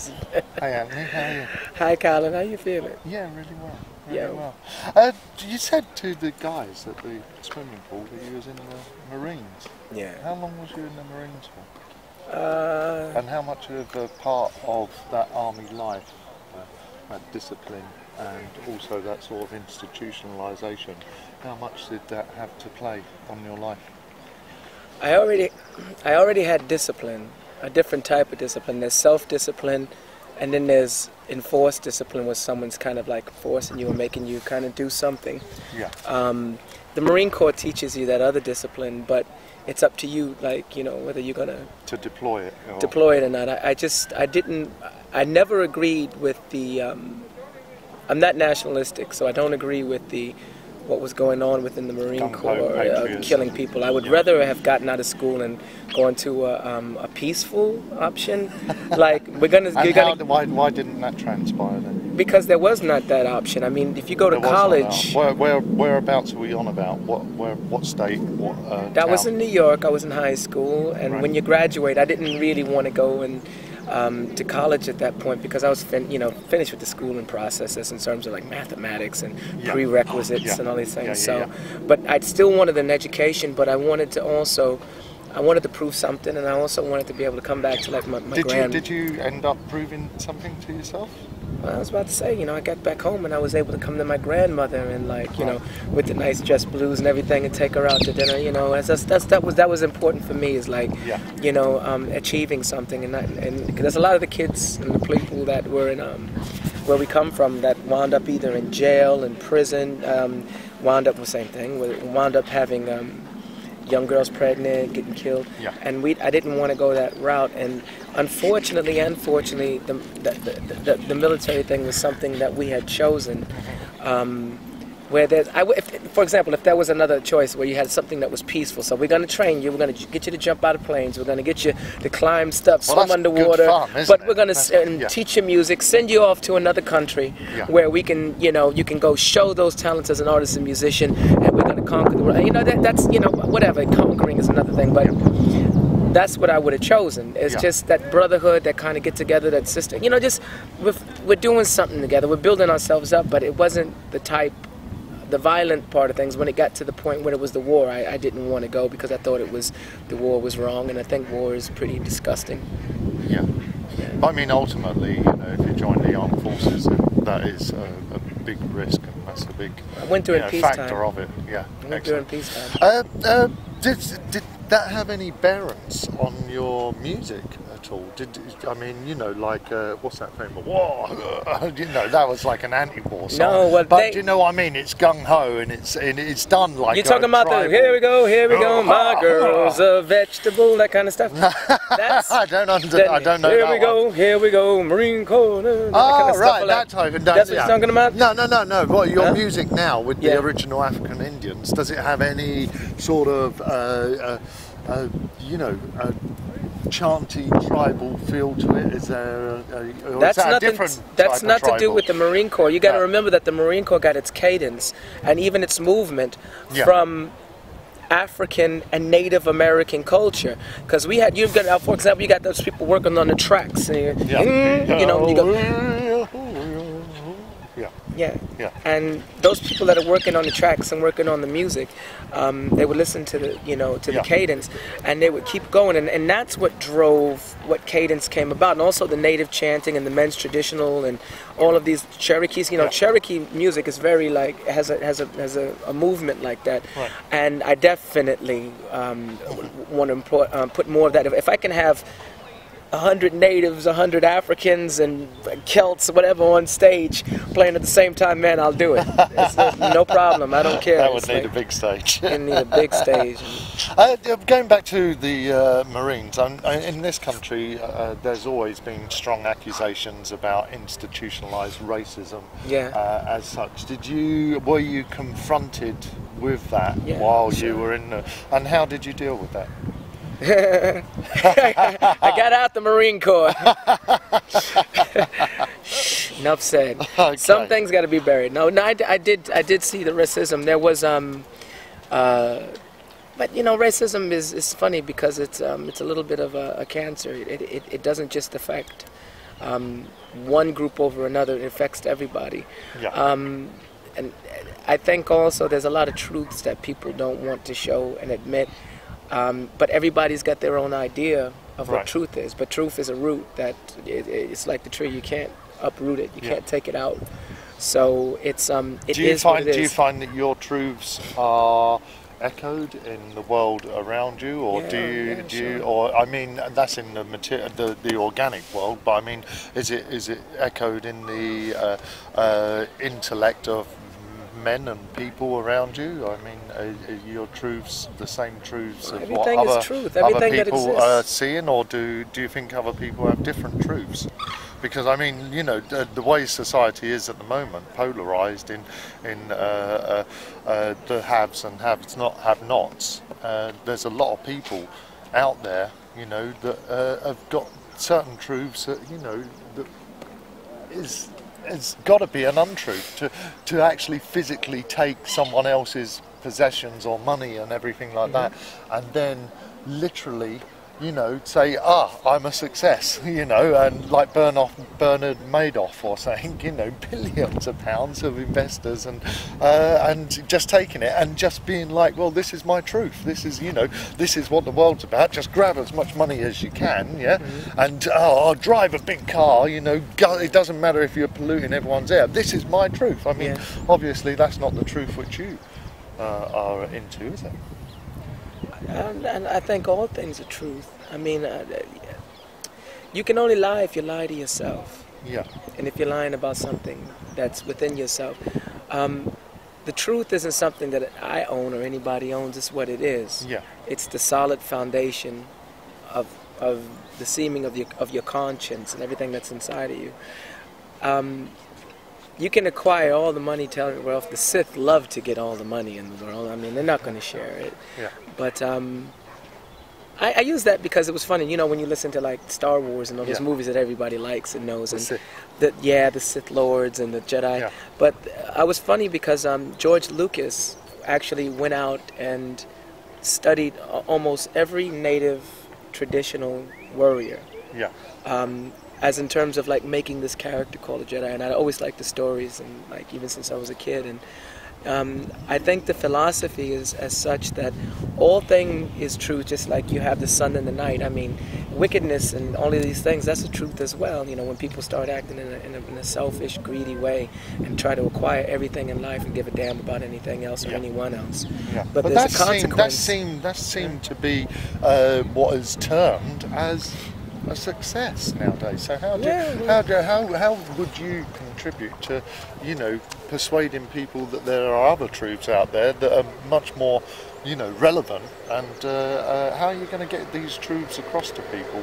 busy. Hi, Anthony. How are you? Hi, Colin. How you feeling? Yeah, really well. Yeah. Really well. You said to the guys at the swimming pool that you was in the Marines. Yeah. How long was you in the Marines for? Uh, And how much of a part of that army life, that discipline, and also that sort of institutionalisation, how much did that have to play on your life? I already had discipline, a different type of discipline. There's self-discipline, and then there's enforced discipline, where someone's kind of like forcing you and making you kind of do something. Yeah. The Marine Corps teaches you that other discipline, but it's up to you, like, you know, whether you're gonna deploy it. Deploy it or not. I never agreed with the. I'm not nationalistic, so I don't agree with what was going on within the Marine Corps, killing people. I would rather have gotten out of school and gone to a peaceful option. Like why didn't that transpire then? Because there was not that option. I mean, if you go to college, whereabouts are we on about? What state? That was in New York. I was in high school, and when you graduate, I didn't really want to go to college at that point, because I was finished with the schooling processes in terms of like mathematics and prerequisites and all these things. But I still wanted an education, but I wanted to prove something, and I also wanted to be able to come back to like my Did you end up proving something to yourself? Well, I was about to say, I got back home and I was able to come to my grandmother and with the nice dress blues and everything, and take her out to dinner. That was important for me, is like, achieving something, and because there's a lot of the kids and the people that were in where we come from that wound up either in jail, in prison, wound up with the same thing, wound up having young girls pregnant, getting killed, and I didn't want to go that route. And unfortunately, the military thing was something that we had chosen. Where for example, if there was another choice where you had something that was peaceful, so we're going to train you, we're going to get you to jump out of planes, we're going to get you to climb stuff, swim underwater, but we're going to teach you music, send you off to another country where we can, you can go show those talents as an artist and musician, and we're going to conquer the world. That's whatever. Conquering is another thing, but that's what I would have chosen. It's just that brotherhood, that kind of get together, that sister. We're doing something together. We're building ourselves up, but it wasn't the violent part of things. When it got to the point when it was the war, I didn't want to go, because I thought the war was wrong, and I think war is pretty disgusting. Yeah. I mean, ultimately, if you join the armed forces, that is a big risk, and that's a big factor of it. Yeah. I went during peacetime. Did that have any bearance on your music at all? What's that famous? Whoa, that was like an anti-war song. No, but do you know what I mean? It's gung ho, and it's done like. You're talking about the here we go, my girl's a vegetable, that kind of stuff. That's I don't know. Here we go, Marine Corps. That type of. That's what you're talking about. No. Well, your music now with the original African Indians, does it have any sort of chanty tribal feel to it? Is there that's not to do with the Marine Corps. You got to remember that the Marine Corps got its cadence and even its movement from African and Native American culture. Because for example, you got those people working on the tracks, and you go. And those people that are working on the tracks and working on the music, they would listen to the cadence, and they would keep going, and that's what drove what cadence came about, and also the native chanting and the men's traditional and all of these Cherokees. Cherokee music is very has a movement like that, and I definitely want to put more of that. If I can have 100 natives, 100 Africans, and Celts, whatever, on stage playing at the same time, man, I'll do it. It's no problem. I don't care. That would need a big stage. You need a big stage. Going back to the Marines, in this country, there's always been strong accusations about institutionalised racism. As such, were you confronted with that while you were in the? And how did you deal with that? I got out the Marine Corps. Enough said. Okay. Some things got to be buried. No, I did see the racism. There was but racism is funny, because it's a little bit of a cancer. It doesn't just affect one group over another. It affects everybody. Yeah. And I think also there's a lot of truths that people don't want to show and admit. But everybody's got their own idea of what truth is. But truth is a root that it's like the tree. You can't uproot it. You can't take it out. So it's it is what it is. Do you find that your truths are echoed in the world around you, or do you, or I mean, that's in the the organic world, but I mean, is it echoed in the intellect of men and people around you? I mean, are your truths the same truths as what other people are seeing, or do you think other people have different truths? Because I mean, you know, the way society is at the moment, polarised in the haves and have-nots. There's a lot of people out there, you know, that have got certain truths that, you know, that it's got to be an untruth to actually physically take someone else's possessions or money and everything like that, and then literally, you know, say, I'm a success, you know, and like Bernard Madoff or saying, you know, billions of pounds of investors and just taking it and just being like, well, this is my truth. This is, you know, this is what the world's about. Just grab as much money as you can, and I'll drive a big car, you know, it doesn't matter if you're polluting everyone's air. This is my truth. I mean, obviously that's not the truth which you are into, is it? And I think all things are truth. I mean, you can only lie if you lie to yourself. Yeah. And if you're lying about something that's within yourself. The truth isn't something that I own or anybody owns. It's what it is. Yeah. It's the solid foundation of the seeming of your conscience and everything that's inside of you. You can acquire all the money, wealth. The Sith love to get all the money in the world. I mean, they're not going to share it. Yeah. But I use that because it was funny. You know, when you listen to like Star Wars and all those movies that everybody likes and knows, and the Sith Lords and the Jedi. Yeah. But I was funny because George Lucas actually went out and studied almost every native traditional warrior. Yeah. As in terms of like making this character called a Jedi, and I always liked the stories, and like even since I was a kid, and I think the philosophy is as such that all thing is true, just like you have the sun and the night. I mean, wickedness and all of these things, that's the truth as well. You know, when people start acting in a selfish, greedy way and try to acquire everything in life and give a damn about anything else or anyone else. Yeah. But there's a consequence. That seemed to be what is termed as a success nowadays. So how would you contribute to, you know, persuading people that there are other truths out there that are much more, you know, relevant, and how are you going to get these truths across to people?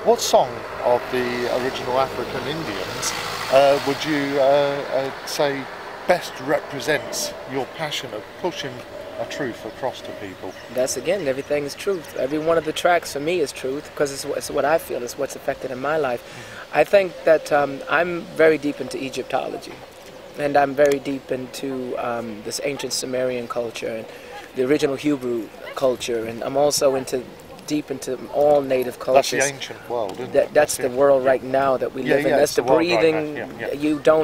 What song of the original African Indians would you say best represents your passion of pushing a truth across to people? That's, again, everything is truth. Every one of the tracks for me is truth, because it's what I feel is what's affected in my life. I think that I'm very deep into Egyptology, and I'm very deep into this ancient Sumerian culture and the original Hebrew culture, and I'm also deep into all native cultures. That's the ancient world, isn't it? That's the world right now that we live in. That's the breathing. Right,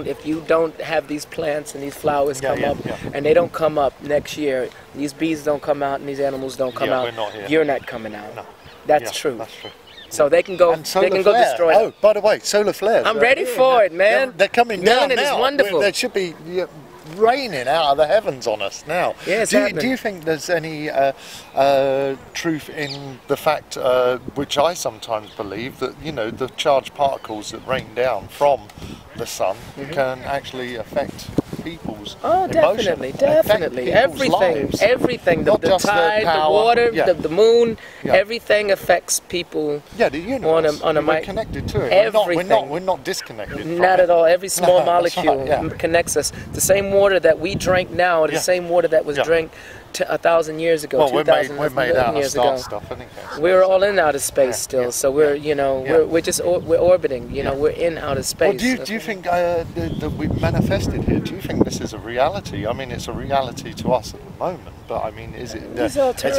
if you don't have these plants and these flowers come up, and they don't come up next year, these bees don't come out and these animals don't come out, you're not coming out. No. That's true. That's true. So they can go. They can go destroy. Oh, by the way, solar flares. I'm ready for it, man. They're coming down now. Melanin is wonderful. There should be raining out of the heavens on us now. Yeah, do you think there's any truth in the fact, which I sometimes believe, that, you know, the charged particles that rain down from the sun can actually affect people's definitely, everything, the tide, the water, the moon, everything affects people. Yeah, the universe. We're connected to it. Everything. We're not disconnected. Not at all. Every small molecule connects us. The same water that we drink now, the same water that was drank 1,000 years ago, 2,000 years ago. We're all in outer space still, so we're, you know, we're orbiting. You know, we're in outer space. Well, do you think that we've manifested here? Do you think this is a reality? I mean, it's a reality to us at the moment, but I mean, is it? These are all terms.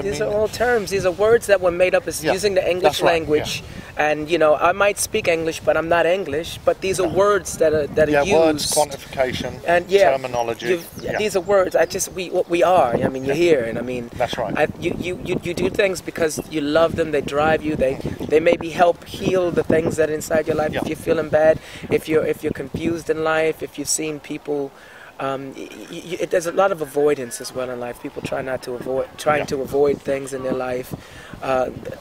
These are all terms. These are words that were made up as using the English language And you know, I might speak English, but I'm not English. But these are words that are used. Words, quantification, and terminology. These are words. What we are. I mean, you're here, and I mean, that's right. You do things because you love them. They drive you. They maybe help heal the things that are inside your life. If you're feeling bad, if you're confused in life, if you've seen people. There's a lot of avoidance as well in life. People trying to avoid things in their life,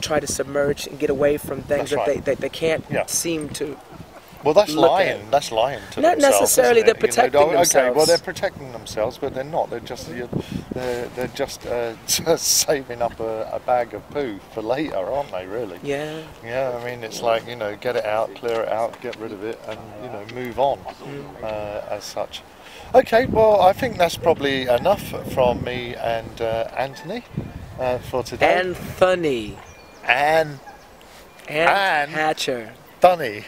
try to submerge and get away from things that they can't seem to. Well, that's lying. That's lying to not themselves. Necessarily. They're protecting themselves. Okay, well, they're protecting themselves, but they're not. They're just saving up a bag of poo for later, aren't they? Really? Yeah. Yeah. I mean, it's like, you know, get it out, clear it out, get rid of it, and, you know, move on as such. Okay. Well, I think that's probably enough from me and Anthony for today. Anthony. And Hatcher. Anthony.